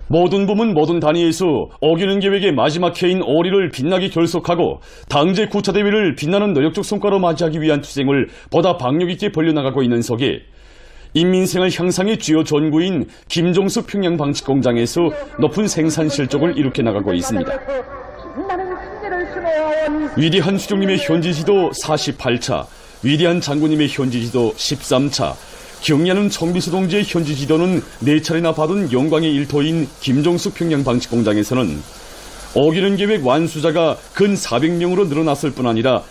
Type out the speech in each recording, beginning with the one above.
모든 부문 모든 단위에서 어기는 계획의 마지막 해인 올해를 빛나게 결속하고 당제 9차 대회를 빛나는 노력적 성과로 맞이하기 위한 투쟁을 보다 박력 있게 벌려나가고 있는 속에 인민생활 향상의 주요 전구인 김종숙 평양방직공장에서 높은 생산 실적을 이룩해 나가고 있습니다. 위대한 수령님의 현지지도 48차, 위대한 장군님의 현지지도 13차, 경리하는 청비서 동지의 현지 지도는 4차례나 받은 영광의 일터인 김종숙 평양방직공장에서는 어기는 계획 완수자가 근 400명으로 늘어났을 뿐 아니라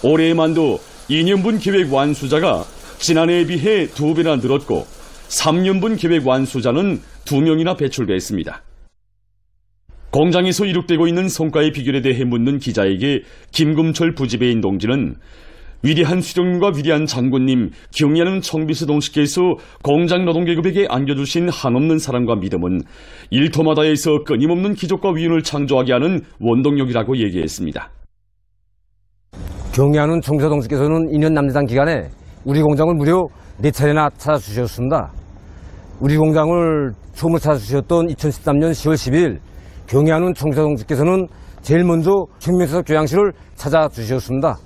올해에만도 2년분 계획 완수자가 지난해에 비해 2배나 늘었고 3년분 계획 완수자는 2명이나 배출됐습니다. 공장에서 이룩되고 있는 성과의 비결에 대해 묻는 기자에게 김금철 부지배인 동지는 위대한 수령님과 위대한 장군님, 경리하는 청비서 동지께서 공장 노동계급에게 안겨주신 한없는 사랑과 믿음은 일터마다에서 끊임없는 기적과 위운을 창조하게 하는 원동력이라고 얘기했습니다. 경리하는 청비서 동지께서는 2년 남대상 기간에 우리 공장을 무려 4차례나 찾아주셨습니다. 우리 공장을 처음으로 찾아주셨던 2013년 10월 10일 경리하는 청비서 동지께서는 제일 먼저 혁명사적 교양실을 찾아주셨습니다.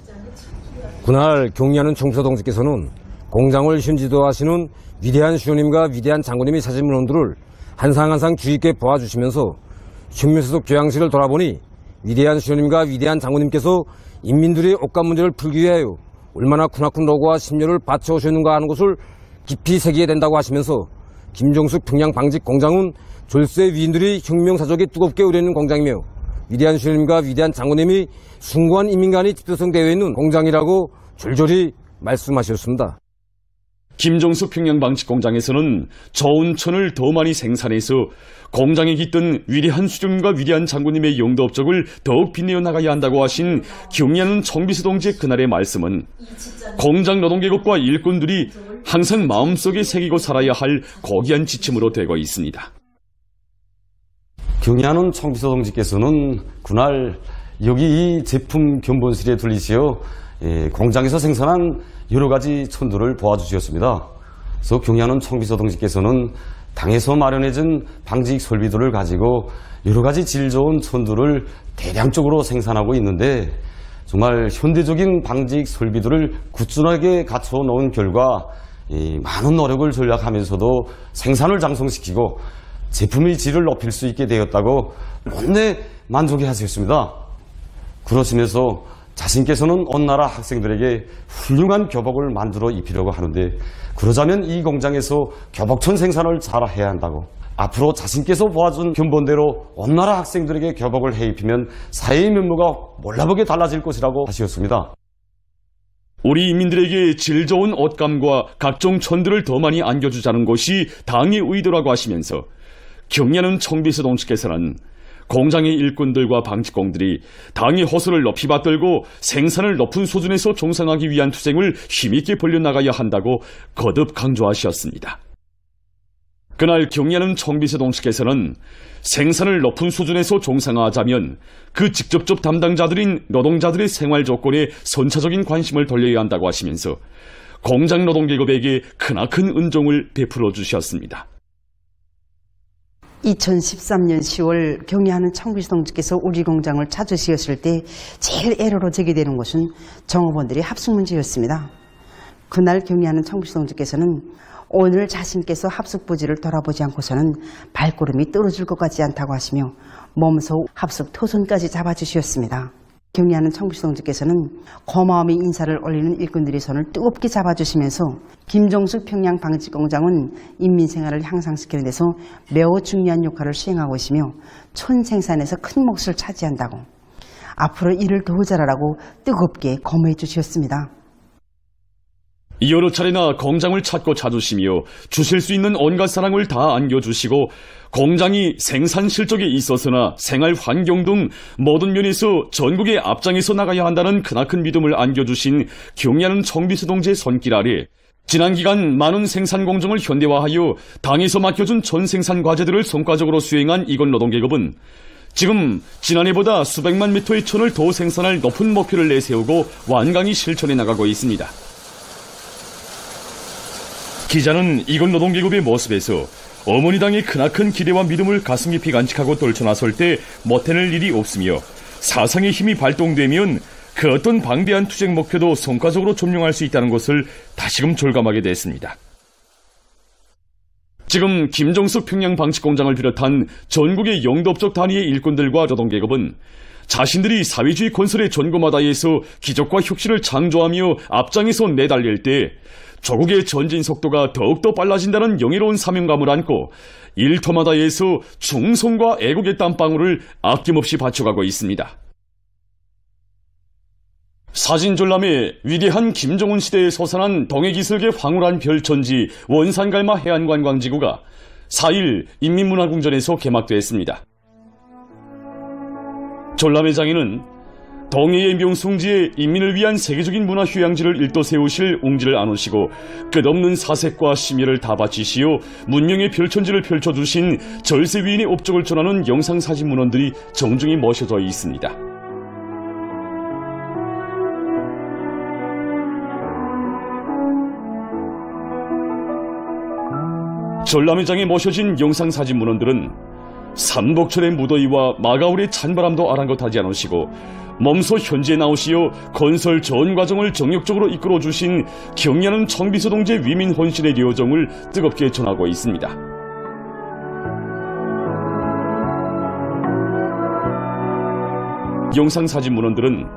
그날 경리하는 청비서 동지께서는 공장을 현지도하시는 위대한 수령님과 위대한 장군님이 찾은 문원들을 한상 한상 주의 있게 보아주시면서 혁명사적 교양실을 돌아보니 위대한 수령님과 위대한 장군님께서 인민들의 옷감 문제를 풀기 위하여 얼마나 크나큰 노고와 심려를 바쳐오셨는가 하는 것을 깊이 새기게 된다고 하시면서 김종숙 평양방직공장은 졸세 위인들이 혁명사적에 뜨겁게 우려있는 공장이며 위대한 수령님과 위대한 장군님이 숭고한 인민간이 집도성되어 있는 공장이라고 줄줄이 말씀하셨습니다. 김종숙 평양방직공장에서는 좋은 천을 더 많이 생산해서 공장에 깃든 위대한 수령님과 위대한 장군님의 영도 업적을 더욱 빛내어 나가야 한다고 하신 경리하는 청비서 동지의 그날의 말씀은 공장 노동계급과 일꾼들이 항상 마음속에 새기고 살아야 할 고귀한 지침으로 되고 있습니다. 경리하는 청비서 동지께서는 그날 여기 이 제품 견본실에 들리시어 공장에서 생산한 여러 가지 천들을 보아주셨습니다. 그래서 경리하는 청비서 동지께서는 당에서 마련해진 방직 설비들을 가지고 여러 가지 질 좋은 천들을 대량적으로 생산하고 있는데 정말 현대적인 방직 설비들을 꾸준하게 갖춰 놓은 결과 많은 노력을 전략하면서도 생산을 장성시키고 제품의 질을 높일 수 있게 되었다고 못내 만족해 하셨습니다. 그러시면서 자신께서는 온 나라 학생들에게 훌륭한 교복을 만들어 입히려고 하는데 그러자면 이 공장에서 교복천 생산을 잘 해야 한다고 앞으로 자신께서 보아준 견본대로 온 나라 학생들에게 교복을 해 입히면 사회의 면모가 몰라보게 달라질 것이라고 하셨습니다. 우리 인민들에게 질 좋은 옷감과 각종 천들을 더 많이 안겨주자는 것이 당의 의도라고 하시면서 경리하는 청비서 동지께서는 공장의 일꾼들과 방직공들이 당의 호소를 높이 받들고 생산을 높은 수준에서 종상하기 위한 투쟁을 힘있게 벌려나가야 한다고 거듭 강조하셨습니다. 그날 경리하는 청비서 동지께서는 생산을 높은 수준에서 종상화하자면 그 직접적 담당자들인 노동자들의 생활 조건에 선차적인 관심을 돌려야 한다고 하시면서 공장 노동계급에게 크나큰 은총을 베풀어 주셨습니다. 2013년 10월 경리하는 청비서 동지께서 우리 공장을 찾으셨을 때 제일 애로로 제기되는 것은 종업원들의 합숙 문제였습니다. 그날 경리하는 청비서 동지께서는 오늘 자신께서 합숙 부지를 돌아보지 않고서는 발걸음이 떨어질 것 같지 않다고 하시며 몸소 합숙 토선까지 잡아주셨습니다. 경리하는 청비서 동지께서는 고마움의 인사를 올리는 일꾼들의 손을 뜨겁게 잡아주시면서 김종숙 평양방직공장은 인민생활을 향상시키는 데서 매우 중요한 역할을 수행하고 있으며 촌생산에서 큰 몫을 차지한다고 앞으로 일을 더 잘하라고 뜨겁게 고마해 주셨습니다. 여러 차례나 공장을 찾고 찾으시며 주실 수 있는 온갖 사랑을 다 안겨주시고 공장이 생산 실적에 있어서나 생활 환경 등 모든 면에서 전국의 앞장에서 나가야 한다는 크나큰 믿음을 안겨주신 경리하는 청비서 동지의 손길 아래 지난 기간 많은 생산 공정을 현대화하여 당에서 맡겨준 전 생산 과제들을 성과적으로 수행한 이건 노동계급은 지금 지난해보다 수백만 미터의 천을 더 생산할 높은 목표를 내세우고 완강히 실천해 나가고 있습니다. 기자는 이건 노동계급의 모습에서 어머니 당의 크나큰 기대와 믿음을 가슴 깊이 간직하고 떨쳐나설 때 못해낼 일이 없으며 사상의 힘이 발동되면 그 어떤 방대한 투쟁 목표도 성과적으로 점령할 수 있다는 것을 다시금 절감하게 됐습니다. 지금 김정숙 평양방치공장을 비롯한 전국의 영도업적 단위의 일꾼들과 노동계급은 자신들이 사회주의 건설의 전고마다에서 기적과 혁신을 창조하며 앞장에서 내달릴 때 조국의 전진 속도가 더욱더 빨라진다는 영예로운 사명감을 안고 일터마다에서 충성과 애국의 땀방울을 아낌없이 바쳐가고 있습니다. 사진전람에 위대한 김정은 시대에 솟아난 동해기슭의 황홀한 별천지 원산갈마 해안관광지구가 4일 인민문화궁전에서 개막됐습니다. 전람회장에는 동해의 명승지에 인민을 위한 세계적인 문화휴양지를 일도 세우실 웅지를 안으시고 끝없는 사색과 심혈을 다 바치시어 문명의 별천지를 펼쳐주신 절세위인의 업적을 전하는 영상사진 문헌들이 정중히 모셔져 있습니다. 전람회장에 모셔진 영상사진 문헌들은 삼복철의 무더위와 마가울의 찬바람도 아랑곳하지 않으시고 몸소 현지에 나오시어 건설 전 과정을 정력적으로 이끌어주신 경리하는 청비서 동지의 위민 헌신의 여정을 뜨겁게 전하고 있습니다. 영상사진 문헌들은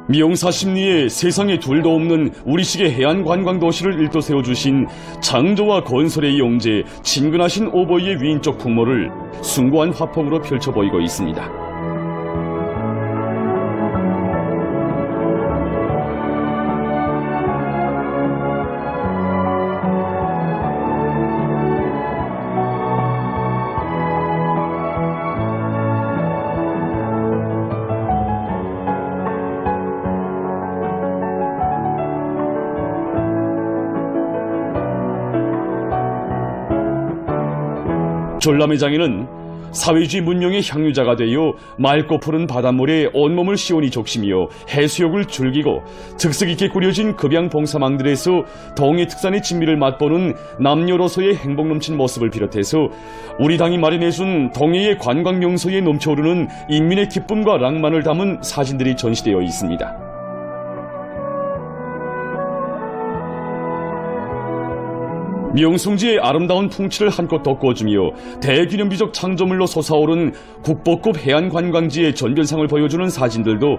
미용사 심리에 세상에 둘도 없는 우리식의 해안 관광 도시를 일도 세워주신 창조와 건설의 영재 친근하신 오버이의 위인적 풍모를 숭고한 화풍으로 펼쳐 보이고 있습니다. 전람회장에는 사회주의 문명의 향유자가 되어 맑고 푸른 바닷물에 온몸을 시원히 적시며 해수욕을 즐기고 특색 있게 꾸려진 급양 봉사망들에서 동해 특산의 진미를 맛보는 남녀로서의 행복 넘친 모습을 비롯해서 우리 당이 마련해준 동해의 관광 명소에 넘쳐오르는 인민의 기쁨과 낭만을 담은 사진들이 전시되어 있습니다. 명승지의 아름다운 풍치를 한껏 돋구어주며 대기념비적 창조물로 솟아오른 국보급 해안관광지의 전변상을 보여주는 사진들도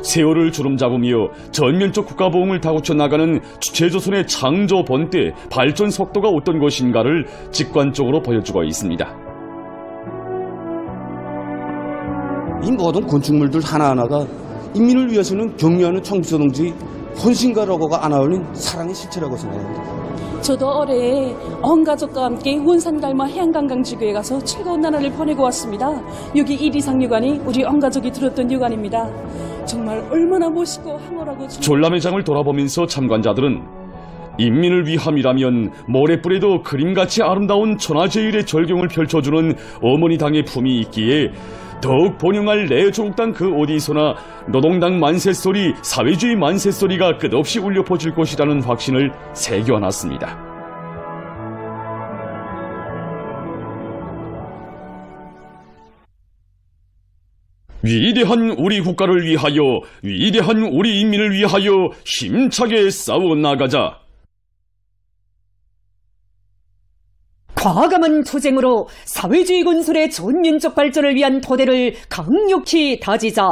세월을 주름 잡으며 전면적 국가보응을 다구쳐 나가는 주체조선의 창조 번때 발전 속도가 어떤 것인가를 직관적으로 보여주고 있습니다. 이 모든 건축물들 하나하나가 인민을 위해서는 격려하는 청비서 동지 헌신가라고가 안아올린 사랑의 실체라고 생각합니다. 저도 올해 온 가족과 함께 원산갈마 해안관광지구에 가서 즐거운 나날을 보내고 왔습니다. 여기 이리상유관이 우리 온 가족이 들었던 유관입니다. 정말 얼마나 멋있고 황홀하고 전람회장을 돌아보면서 참관자들은 인민을 위함이라면 모래불에도 그림같이 아름다운 천하제일의 절경을 펼쳐주는 어머니 당의 품이 있기에 더욱 번영할 내 조국당 그 어디서나 노동당 만세소리, 사회주의 만세소리가 끝없이 울려 퍼질 것이라는 확신을 새겨안았습니다. 위대한 우리 국가를 위하여, 위대한 우리 인민을 위하여 힘차게 싸워나가자. 과감한 투쟁으로 사회주의 건설의 전면적 발전을 위한 토대를 강력히 다지자.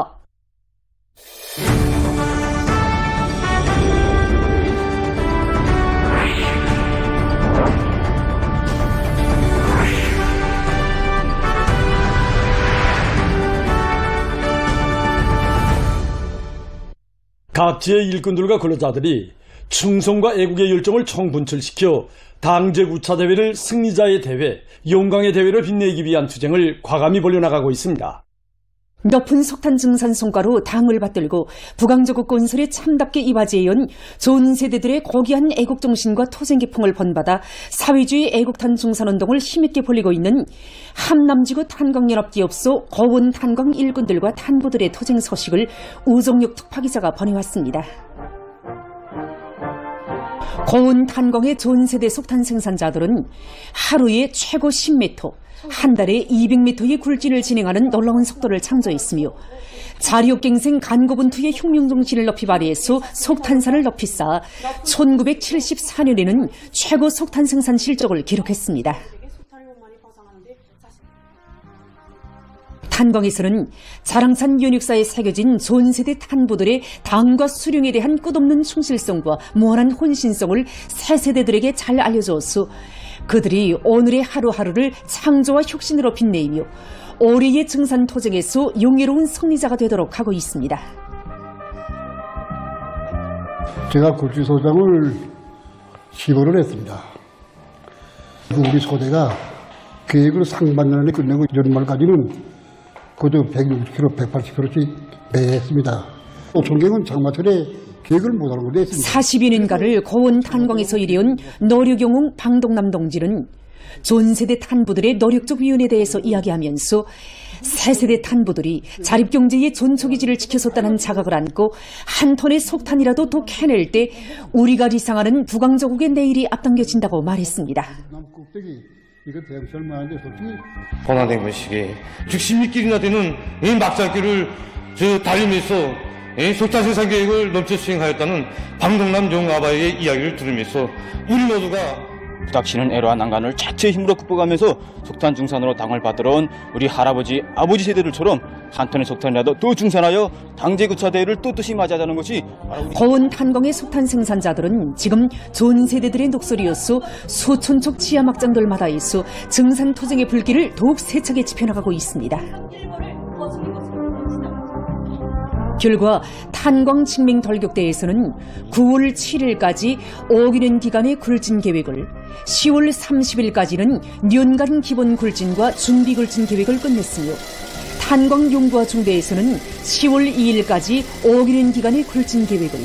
각지의 일꾼들과 근로자들이 충성과 애국의 열정을 총분출시켜 당제 우차대회를 승리자의 대회, 용광의 대회를 빛내기 위한 투쟁을 과감히 벌려나가고 있습니다. 높은 석탄 증산 성과로 당을 받들고 부강조국 건설에 참답게 이바지해온 전 세대들의 고귀한 애국정신과 토생기풍을 본받아 사회주의 애국탄 중산운동을 힘있게 벌이고 있는 함남지구 탄광연합기업소 고원 탄광 일꾼들과 탄부들의 토쟁 소식을 우정육 특파기자가 보내왔습니다. 고온 탄광의 전 세대 석탄 생산자들은 하루에 최고 10m, 한 달에 200m의 굴진을 진행하는 놀라운 속도를 창조했으며 자력갱생 간고분투의 혁명정신을 높이 발휘해서 석탄산을 높이 쌓아 1974년에는 최고 석탄 생산 실적을 기록했습니다. 탄광에서는 자랑산 연육사에 새겨진 전세대 탄부들의 당과 수령에 대한 끝없는 충실성과 무한한 혼신성을 새 세대들에게 잘 알려주었소. 그들이 오늘의 하루하루를 창조와 혁신으로 빛내이며 올해의 증산 토쟁에서 영예로운 승리자가 되도록 하고 있습니다. 제가 굴지소장을 10월을 했습니다. 우리 소대가 계획을 상반년에 끝내고 연말까지는 그저 160km, 180km씩 매했습니다. 총경은 장마철에 계획을 못하는 걸로 했습니다. 40여 년가를 고온 탄광에서 일해온 노류경홍 방동남 동지는 전세대 탄부들의 노력적 위원에 대해서 이야기하면서 새세대 탄부들이 자립경제의 전초기지를 지켜섰다는 자각을 안고 한 톤의 석탄이라도 더 캐낼 때 우리가 리상하는 부강조국의 내일이 앞당겨진다고 말했습니다. 이거 대설만한데 솔직히 고난된 것이기에 60리길이나 되는 이 막살길을 달리면서 석탄 생산 계획을 넘쳐 수행하였다는 방동남 용아바의 이야기를 들으면서 우리 모두가 부닥치는 애로와 난간을 자체의 힘으로 극복하면서 석탄 중산으로 당을 받들어온 우리 할아버지, 아버지 세대들처럼 한 톤의 석탄이라도 또 중산하여 당제구차 대회를 떳떳이 맞이하자는 것이 고온 탄광의 석탄 생산자들은 지금 전 세대들의 녹소리였소 수천척 지하 막장들마다 있어 증산 투쟁의 불길을 더욱 세차게 지펴나가고 있습니다. 결과 탄광 증명 돌격대에서는 9월 7일까지 5개년 기간의 굴진 계획을 10월 30일까지는 년간 기본 굴진과 준비 굴진 계획을 끝냈으며 탄광연구와 중대에서는 10월 2일까지 5개년 기간의 굴진 계획을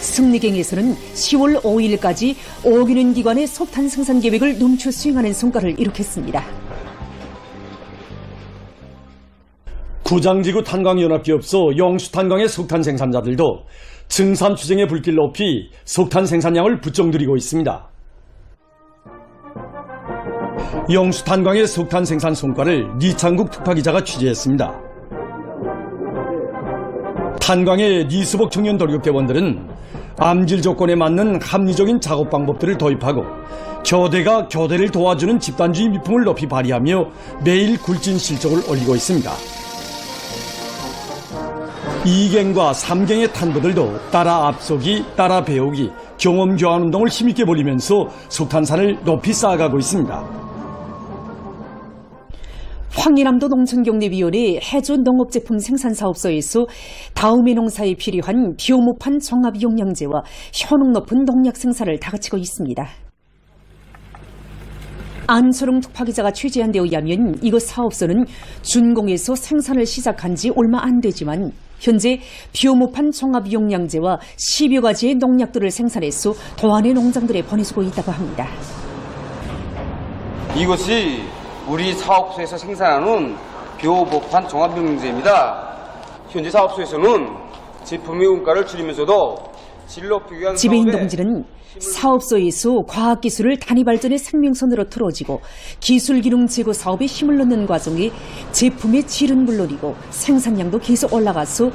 승리경에서는 10월 5일까지 5개년 기간의 석탄 생산 계획을 넘쳐 수행하는 성과를 이룩했습니다. 구장지구 탄광연합기업소 영수탄광의 석탄 생산자들도 증산 투쟁의 불길 높이 석탄 생산량을 부쩍 늘리고 있습니다. 영수탄광의 석탄 생산 성과를 니창국 특파기자가 취재했습니다. 탄광의 니수복 청년 돌격대원들은 암질 조건에 맞는 합리적인 작업 방법들을 도입하고 교대가 교대를 도와주는 집단주의 미품을 높이 발휘하며 매일 굴진 실적을 올리고 있습니다. 2갱과 3갱의 탄부들도 따라 앞서기, 따라 배우기, 경험 교환 운동을 힘있게 벌이면서 석탄산을 높이 쌓아가고 있습니다. 황리남도 농촌경례위원회 해주 농업제품 생산사업소에서 다음의 농사에 필요한 비오모판 종합용량제와 효능 높은 농약 생산을 다그치고 있습니다. 안철웅 특파기자가 취재한 데 의하면 이곳 사업소는 준공에서 생산을 시작한 지 얼마 안 되지만 현재 비오모판 종합용량제와 10여 가지의 농약들을 생산해서 도안의 농장들에 보내주고 있다고 합니다. 이것이 우리 사업소에서 생산하는 비오모판 종합용량제입니다. 현재 사업소에서는 제품의 원가를 줄이면서도 질 높이기 위한 지배인 동지는 사업소에서 과학기술을 단위 발전의 생명선으로 틀어지고 기술기능 제고 사업에 힘을 넣는 과정에 제품의 질은 물론이고 생산량도 계속 올라가서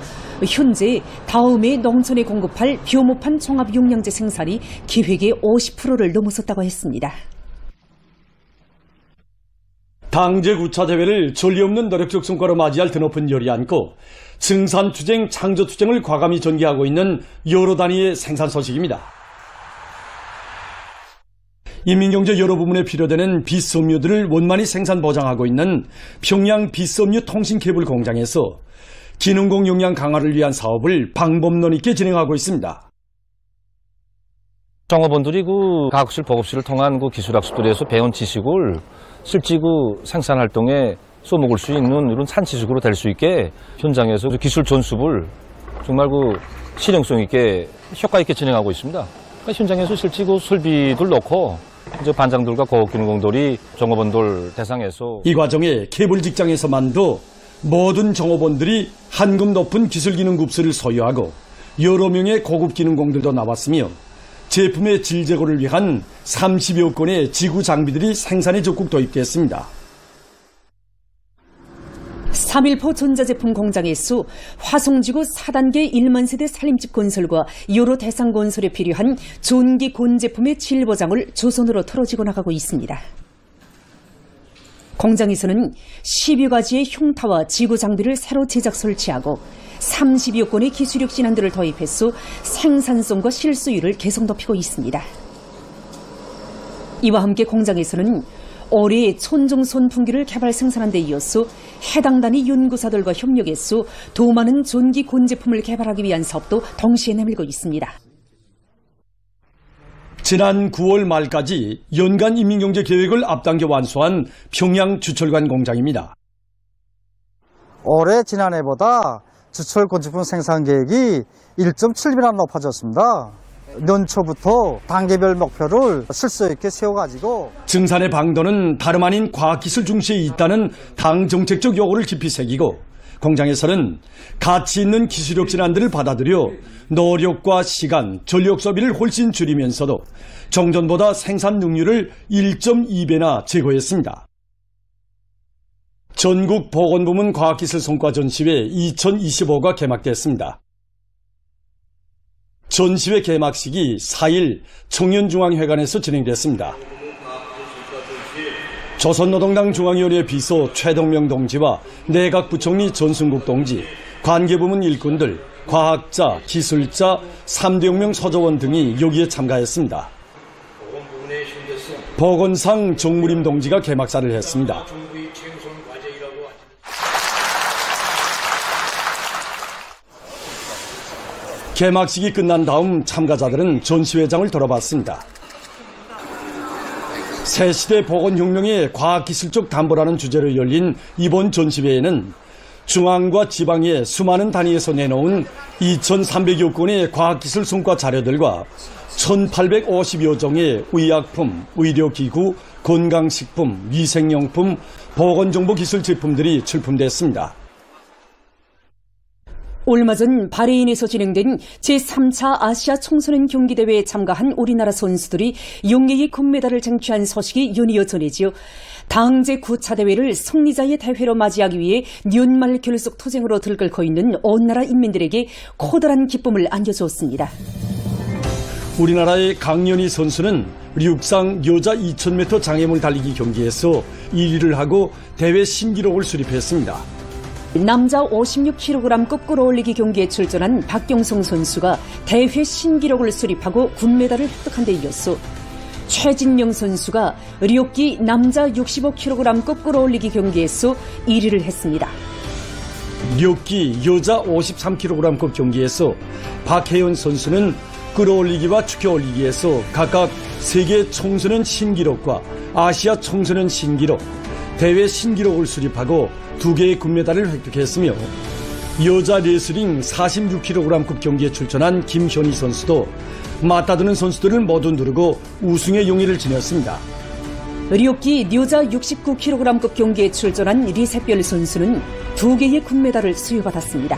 현재 다음에 농촌에 공급할 비오모판 종합용량제 생산이 계획의 50%를 넘어섰다고 했습니다. 당제 구차 대회를 전례 없는 노력적 성과로 맞이할 드높은 열이 안고 증산투쟁, 창조투쟁을 과감히 전개하고 있는 여러 단위의 생산 소식입니다. 인민경제 여러 부문에 필요되는 비섬유들을 원만히 생산 보장하고 있는 평양 비섬유 통신케이블 공장에서 기능공 역량 강화를 위한 사업을 방법론 있게 진행하고 있습니다. 종업원들이 과학실, 보급실을 통한 기술학습들에서 배운 지식을 실제 생산 활동에 써먹을 수 있는 이런 산지식으로 될 수 있게 현장에서 기술 전수를 정말 실용성 있게 효과 있게 진행하고 있습니다. 그러니까 현장에서 실제 설비들 넣고 이제 반장들과 고기능공들이 종업원들 대상에서 이 과정에 케이블 직장에서만도 모든 종업원들이 한급 높은 기술기능 급수를 소유하고 여러 명의 고급 기능공들도 나왔으며 제품의 질 제고를 위한 30여 건의 지구 장비들이 생산에 적극 도입됐습니다. 3.1포 전자제품 공장에서 화성지구 4단계 1만 세대 살림집 건설과 여러 대상 건설에 필요한 전기 곤제품의 질보장을 조선으로 털어지고 나가고 있습니다. 공장에서는 10여 가지의 흉타와 지구 장비를 새로 제작 설치하고 30여 건의 기술력 진안들을 도입해서 생산성과 실수율을 계속 높이고 있습니다. 이와 함께 공장에서는 올해 촌종 선풍기를 개발 생산한 데 이어서 해당 단위 연구사들과 협력해서 더 많은 전기 곤제품을 개발하기 위한 사업도 동시에 내밀고 있습니다. 지난 9월 말까지 연간 인민경제 계획을 앞당겨 완수한 평양 주철관 공장입니다. 올해 지난해보다 주철 곤제품 생산 계획이 1.7배나 높아졌습니다. 연초부터 단계별 목표를 실수 있게 세워가지고 증산의 방도는 다름 아닌 과학기술 중시에 있다는 당 정책적 요구를 깊이 새기고 공장에서는 가치 있는 기술력 진안들을 받아들여 노력과 시간, 전력 소비를 훨씬 줄이면서도 정전보다 생산 능률을 1.2배나 제고했습니다. 전국 보건부문 과학기술 성과 전시회 2025가 개막됐습니다. 전시회 개막식이 4일 청년중앙회관에서 진행됐습니다. 조선노동당 중앙위원회 비서 최동명 동지와 내각부총리 전순국 동지, 관계부문 일꾼들, 과학자, 기술자, 3대 혁명 소조원 등이 여기에 참가했습니다. 보건상 정무림 동지가 개막사를 했습니다. 개막식이 끝난 다음 참가자들은 전시회장을 돌아봤습니다. 새시대 보건혁명의 과학기술적 담보라는 주제로 열린 이번 전시회에는 중앙과 지방의 수많은 단위에서 내놓은 2,300여 건의 과학기술 성과 자료들과 1,850여 종의 의약품, 의료기구, 건강식품, 위생용품, 보건정보기술 제품들이 출품됐습니다. 얼마 전 바레인에서 진행된 제3차 아시아 청소년 경기대회에 참가한 우리나라 선수들이 용예의 금메달을 쟁취한 소식이 연이어 전해지요. 당 제9차 대회를 승리자의 대회로 맞이하기 위해 연말 결속 투쟁으로 들끓고 있는 온 나라 인민들에게 커다란 기쁨을 안겨주었습니다. 우리나라의 강연희 선수는 육상 여자 2000m 장애물 달리기 경기에서 1위를 하고 대회 신기록을 수립했습니다. 남자 56kg급 끌어올리기 경기에 출전한 박경성 선수가 대회 신기록을 수립하고 금메달을 획득한 데 이어서 최진명 선수가 리오키 남자 65kg급 끌어올리기 경기에서 1위를 했습니다. 리오키 여자 53kg급 경기에서 박혜연 선수는 끌어올리기와 축혀올리기에서 각각 세계 청소년 신기록과 아시아 청소년 신기록, 대회 신기록을 수립하고 2개의 금메달을 획득했으며 여자 레슬링 46kg급 경기에 출전한 김현희 선수도 맞다드는 선수들을 모두 누르고 우승의 용의를 지녔습니다. 리오키 여자 69kg급 경기에 출전한 리세별 선수는 2개의 금메달을 수여받았습니다.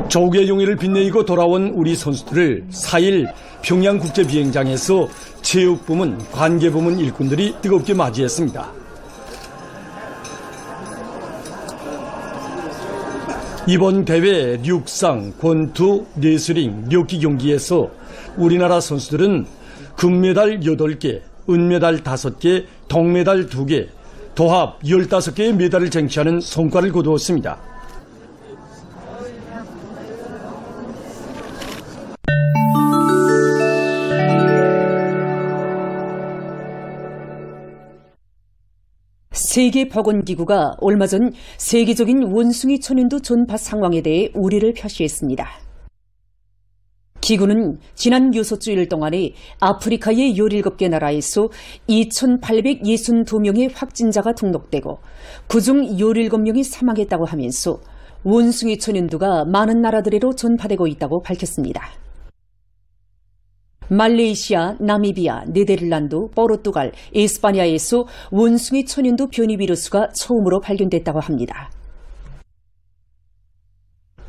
조국의 용의를 빛내고 돌아온 우리 선수들을 4일 평양국제비행장에서 체육부문, 관계부문 일꾼들이 뜨겁게 맞이했습니다. 이번 대회 육상, 권투, 레슬링, 려키 경기에서 우리나라 선수들은 금메달 8개, 은메달 5개, 동메달 2개, 도합 15개의 메달을 쟁취하는 성과를 거두었습니다. 세계보건기구가 얼마 전 세계적인 원숭이 천연두 전파 상황에 대해 우려를 표시했습니다. 기구는 지난 6주일 동안에 아프리카의 17개 나라에서 2,862명의 확진자가 등록되고 그중 17명이 사망했다고 하면서 원숭이 천연두가 많은 나라들로 전파되고 있다고 밝혔습니다. 말레이시아, 나미비아, 네덜란드, 포르투갈, 에스파냐에서 원숭이 천연두 변이 비루스가 처음으로 발견됐다고 합니다.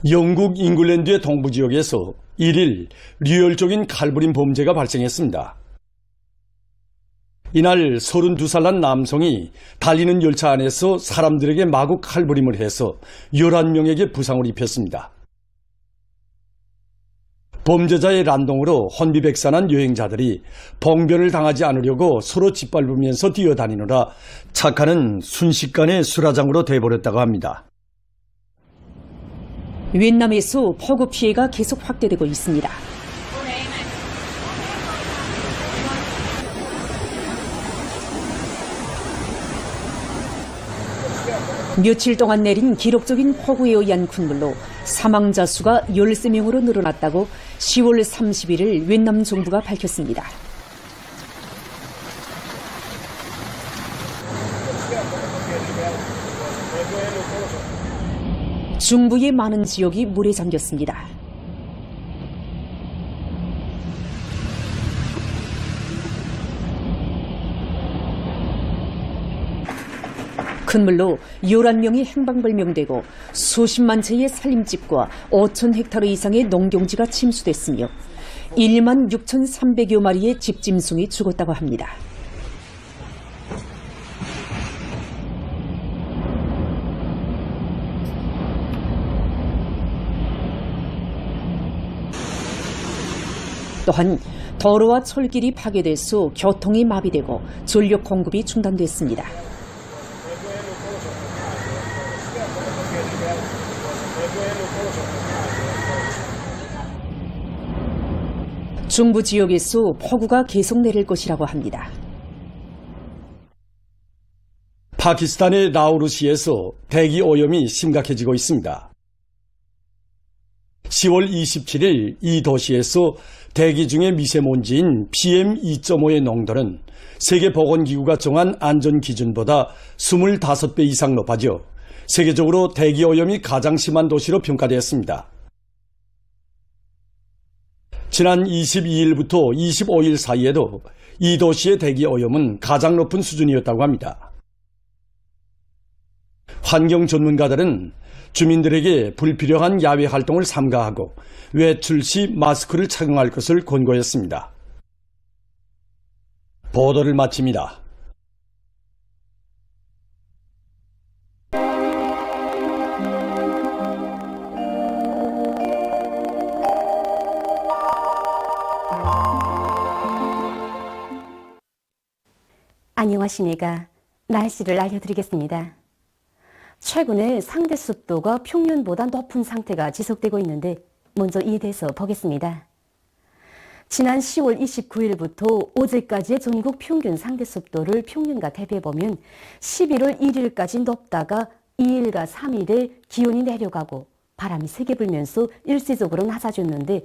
영국 잉글랜드의 동부 지역에서 1일 류혈적인 칼부림 범죄가 발생했습니다. 이날 32살 난 남성이 달리는 열차 안에서 사람들에게 마구 칼부림을 해서 11명에게 부상을 입혔습니다. 범죄자의 난동으로 혼비백산한 여행자들이 봉변을 당하지 않으려고 서로 짓밟으면서 뛰어다니느라 착한은 순식간에 수라장으로 돼버렸다고 합니다. 위엔남에서 폭우 피해가 계속 확대되고 있습니다. 며칠 동안 내린 기록적인 폭우에 의한 군물로 사망자 수가 13명으로 늘어났다고 10월 31일 위엔남 정부가 밝혔습니다. 중부의 많은 지역이 물에 잠겼습니다. 큰 물로 11명이 행방불명되고 수십만 채의 살림집과 5천 헥타르 이상의 농경지가 침수됐으며 1만 6,300여 마리의 집짐승이 죽었다고 합니다. 또한 도로와 철길이 파괴돼서 교통이 마비되고 전력 공급이 중단됐습니다. 중부 지역에서 폭우가 계속 내릴 것이라고 합니다. 파키스탄의 라우르시에서 대기 오염이 심각해지고 있습니다. 10월 27일 이 도시에서 대기 중의 미세먼지인 PM2.5의 농도는 세계보건기구가 정한 안전기준보다 25배 이상 높아져 세계적으로 대기 오염이 가장 심한 도시로 평가되었습니다. 지난 22일부터 25일 사이에도 이 도시의 대기 오염은 가장 높은 수준이었다고 합니다. 환경 전문가들은 주민들에게 불필요한 야외 활동을 삼가하고 외출 시 마스크를 착용할 것을 권고했습니다. 보도를 마칩니다. 안녕하십니까. 날씨를 알려드리겠습니다. 최근에 상대 습도가 평년보다 높은 상태가 지속되고 있는데 먼저 이에 대해서 보겠습니다. 지난 10월 29일부터 어제까지의 전국 평균 상대 습도를 평년과 대비해보면 11월 1일까지 높다가 2일과 3일에 기온이 내려가고 바람이 세게 불면서 일시적으로 낮아졌는데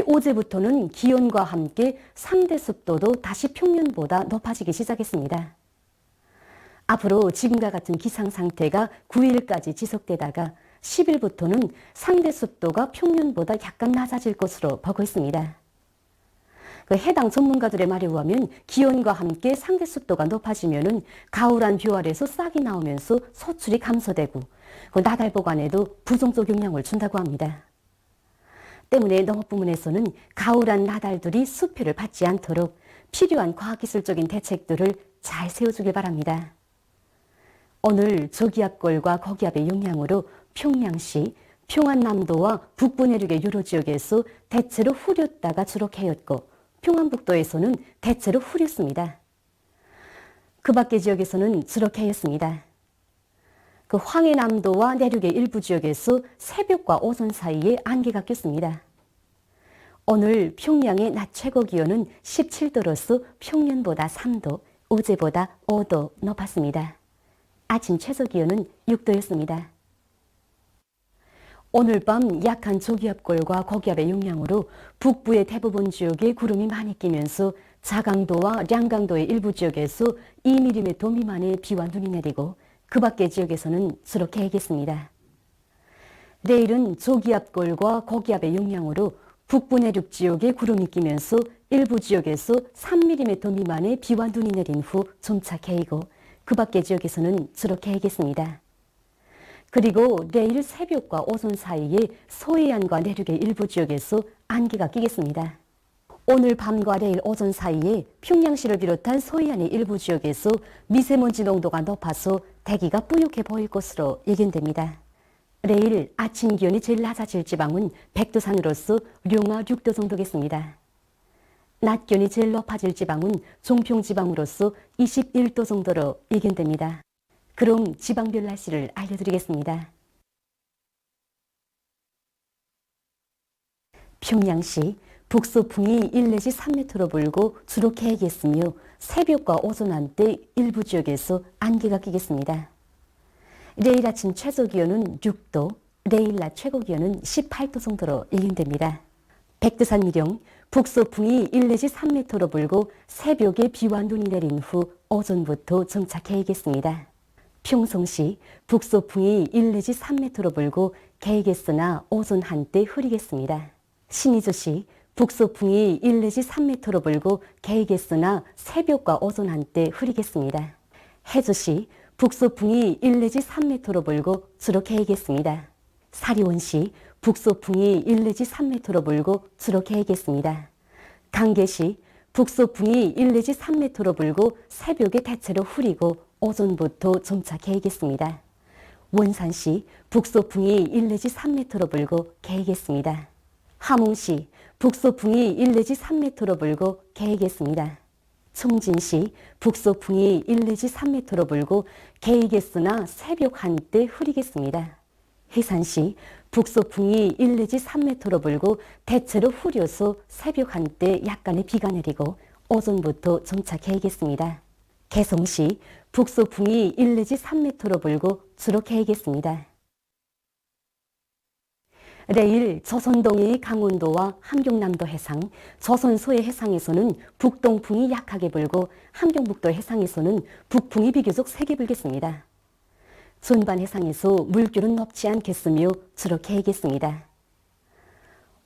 어제부터는 기온과 함께 상대 습도도 다시 평년보다 높아지기 시작했습니다. 앞으로 지금과 같은 기상 상태가 9일까지 지속되다가 10일부터는 상대 습도가 평년보다 약간 낮아질 것으로 보고 있습니다. 해당 전문가들의 말에 의하면 기온과 함께 상대 습도가 높아지면은 가을한 뷰 아래서 싹이 나오면서 소출이 감소되고 나달 보관에도 부정적 영향을 준다고 합니다. 때문에 농업 부문에서는 가을한 나달들이 수표를 받지 않도록 필요한 과학기술적인 대책들을 잘 세워주길 바랍니다. 오늘 저기압골과 고기압의 영향으로 평양시, 평안남도와 북부 내륙의 유로 지역에서 대체로 흐렸다가 주로 개였고 평안북도에서는 대체로 흐렸습니다. 그 밖의 지역에서는 주로 개였습니다. 황해남도와 내륙의 일부 지역에서 새벽과 오전 사이에 안개가 꼈습니다. 오늘 평양의 낮 최고 기온은 17도로서 평년보다 3도, 어제보다 5도 높았습니다. 아침 최저 기온은 6도였습니다. 오늘 밤 약한 저기압골과 고기압의 영향으로 북부의 대부분 지역에 구름이 많이 끼면서 자강도와 량강도의 일부 지역에서 2mm 미만의 비와 눈이 내리고 그 밖의 지역에서는 주로 개겠습니다. 내일은 저기압골과 고기압의 영향으로 북부 내륙 지역에 구름이 끼면서 일부 지역에서 3mm 미만의 비와 눈이 내린 후 점차 개이고 그 밖의 지역에서는 주로 개겠습니다. 그리고 내일 새벽과 오전 사이에 서해안과 내륙의 일부 지역에서 안개가 끼겠습니다. 오늘 밤과 내일 오전 사이에 평양시를 비롯한 서해안의 일부 지역에서 미세먼지 농도가 높아서 대기가 뿌옇게 보일 것으로 예견됩니다. 내일 아침 기온이 제일 낮아질 지방은 백두산으로서 룡화 6도 정도겠습니다. 낮 기온이 제일 높아질 지방은 종평 지방으로서 21도 정도로 예견됩니다. 그럼 지방별 날씨를 알려드리겠습니다. 평양시 북서풍이 1 내지 3m로 불고 주로 개겠으며 새벽과 오전 한때 일부 지역에서 안개가 끼겠습니다. 내일 아침 최저기온은 6도, 내일 낮 최고기온은 18도 정도로 예견됩니다. 백두산 미령 북서풍이 1 내지 3m로 불고 새벽에 비와 눈이 내린 후 오전부터 점차 개겠습니다. 평성시 북서풍이 1 내지 3m로 불고 개겠으나 오전 한때 흐리겠습니다. 신의주시 북서풍이 1 내지 3m로 불고 개겠으나 새벽과 오전 한때 흐리겠습니다. 해주시 북서풍이 1 내지 3m로 불고 주로 개겠습니다. 사리원시 북서풍이 1 내지 3m로 불고 주로 개겠습니다. 강계시 북서풍이 1 내지 3m로 불고 새벽에 대체로 흐리고 오전부터 점차 개겠습니다. 원산시 북서풍이 1 내지 3m로 불고 개겠습니다. 함흥시 북서풍이 1 내지 3m로 불고 개겠습니다. 청진시 북서풍이 1 내지 3m로 불고 개겠으나 새벽 한때 흐리겠습니다. 해산시 북서풍이 1 내지 3m로 불고 대체로 흐려서 새벽 한때 약간의 비가 내리고 오전부터 점차 개겠습니다. 개성시 북서풍이 1 내지 3m로 불고 주로 개겠습니다. 내일 조선동해의 강원도와 함경남도 해상, 조선소의 해상에서는 북동풍이 약하게 불고 함경북도 해상에서는 북풍이 비교적 세게 불겠습니다. 전반 해상에서 물결은 높지 않겠으며 주로 개겠습니다.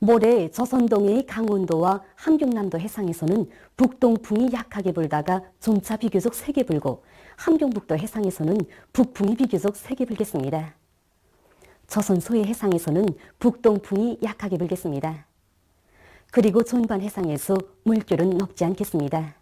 모레 조선동해의 강원도와 함경남도 해상에서는 북동풍이 약하게 불다가 점차 비교적 세게 불고 함경북도 해상에서는 북풍이 비교적 세게 불겠습니다. 조선 소해 해상에서는 북동풍이 약하게 불겠습니다. 그리고 전반 해상에서 물결은 높지 않겠습니다.